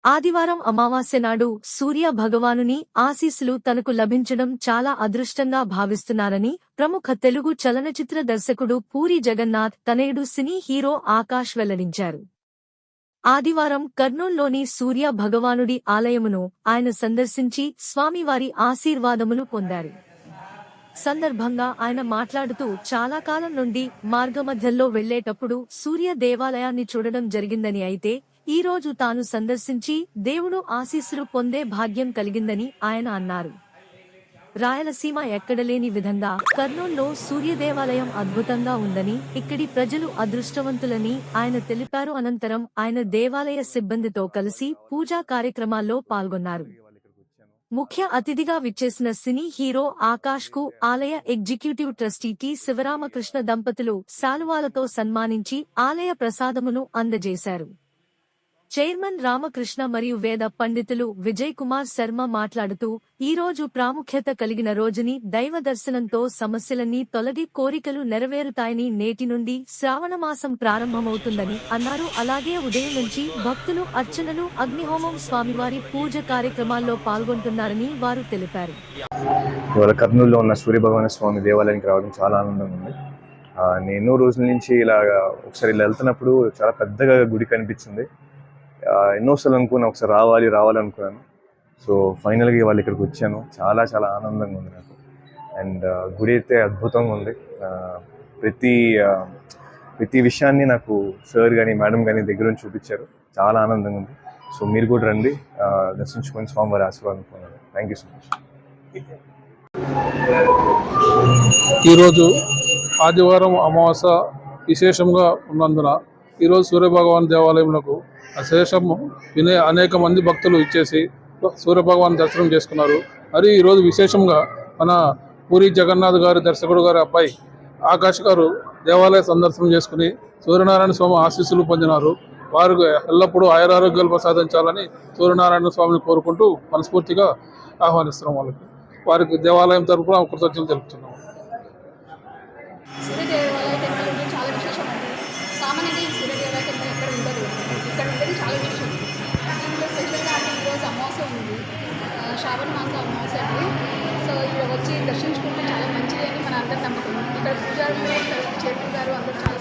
ఆదివారం అమావాస్య నాడు సూర్య భగవానుని ఆశీస్సులు తనకు లభించడం చాలా అదృష్టంగా భావిస్తున్నారని ప్రముఖ తెలుగు చలనచిత్ర దర్శకుడు పూరి జగన్నాథ్ తనయుడు సినీ హీరో ఆకాష్ వెల్లడించారు. ఆదివారం కర్నూల్లోని సూర్య భగవానుడి ఆలయమును ఆయన సందర్శించి స్వామివారి ఆశీర్వాదములు పొందారు. సందర్భంగా ఆయన మాట్లాడుతూ చాలా కాలం నుండి మార్గమధ్యంలో వెళ్లేటప్పుడు సూర్య దేవాలయాన్ని చూడడం జరిగిందని, అయితే ఈ రోజు తాను సందర్శించి దేవుడు ఆశీస్సులు పొందే భాగ్యం కలిగిందని ఆయన అన్నారు. రాయలసీమ ఎక్కడలేని విధంగా కర్నూల్లో సూర్యదేవాలయం అద్భుతంగా ఉందని, ఇక్కడి ప్రజలు అదృష్టవంతులని ఆయన తెలిపారు. అనంతరం ఆయన దేవాలయ సిబ్బందితో కలిసి పూజా కార్యక్రమాల్లో పాల్గొన్నారు. ముఖ్య అతిథిగా విచ్చేసిన సినీ హీరో ఆకాష్ కు ఆలయ ఎగ్జిక్యూటివ్ ట్రస్టీ టి శివరామకృష్ణ దంపతులు శాలువాలతో సన్మానించి ఆలయ ప్రసాదమును అందజేశారు. చైర్మన్ రామకృష్ణ మరియు వేద పండితులు విజయ్ కుమార్ శర్మ మాట్లాడుతూ, ఈ రోజు ప్రాముఖ్యత కలిగిన రోజుని, దైవ దర్శనంతో సమస్యలన్నీ తొలగి కోరికలు నెరవేరుతాయని, నేటి నుండి శ్రావణమాసం ప్రారంభమవుతుందని అన్నారు. అలాగే ఉదయం నుంచి భక్తులు అర్చనలు, అగ్నిహోమం, స్వామివారి పూజ కార్యక్రమాల్లో పాల్గొంటున్నారని వారు తెలిపారు. ఇవాళ కర్నూలులో ఉన్న సూర్యభగవాన స్వామి దేవాలయానికి రావడం చాలా ఆనందంగా ఉంది. నేను ఎన్నో రోజుల నుంచి ఇలాగా ఒకసారి ఇలా వెళ్తున్నప్పుడు చాలా పెద్దగా గుడి కనిపించింది. ఎన్నోసార్లు అనుకున్నాను ఒకసారి రావాలనుకున్నాను. సో ఫైనల్గా ఇవాళ ఇక్కడికి వచ్చాను. చాలా చాలా ఆనందంగా ఉంది నాకు. అండ్ గుడి అయితే అద్భుతంగా ఉంది. ప్రతి విషయాన్ని నాకు సార్ కానీ మేడం కానీ దగ్గర నుంచి చూపించారు. చాలా ఆనందంగా ఉంది. సో మీరు కూడా రండి, దర్శించుకొని స్వామివారి ఆశీర్వాదం పొందండి. Thank you so much. ఈరోజు ఆదివారం అమావాస్య విశేషంగా ఉన్నందున ఈరోజు సూర్యభగవాన్ దేవాలయంలో అశేషము అనేక మంది భక్తులు ఇచ్చేసి సూర్యభగవాన్ దర్శనం చేసుకున్నారు. మరి ఈరోజు విశేషంగా మన పూరి జగన్నాథ్ గారి దర్శకుడు గారి అబ్బాయి ఆకాష్ గారు దేవాలయ సందర్శనం చేసుకుని సూర్యనారాయణ స్వామి ఆశీస్సులు పొందినారు. వారికి ఎల్లప్పుడూ ఆయురారోగ్యాలు ప్రసాదించాలని సూర్యనారాయణ స్వామిని కోరుకుంటూ మనస్ఫూర్తిగా ఆహ్వానిస్తున్నాం. వారికి దేవాలయం తరఫున కృతజ్ఞతలు తెలుపుతున్నాం. సామాన్యంగా ఈ సూర్యదేవాలయ టెంపుల్ ఇక్కడ ఉండదు. ఇక్కడ ఉండేది చాలా విషయం. దీంట్లో స్పెషల్గా అంటే ఈరోజు అమావాస్య ఉంది, శ్రావణ మాసం అమావాస్య అండి. సో ఇక్కడ వచ్చి దర్శించుకుంటే చాలా మంచిది అని మన అందరి నమ్మకం. ఇక్కడ పూజారులు, చేతులు గారు అందరూ చాలా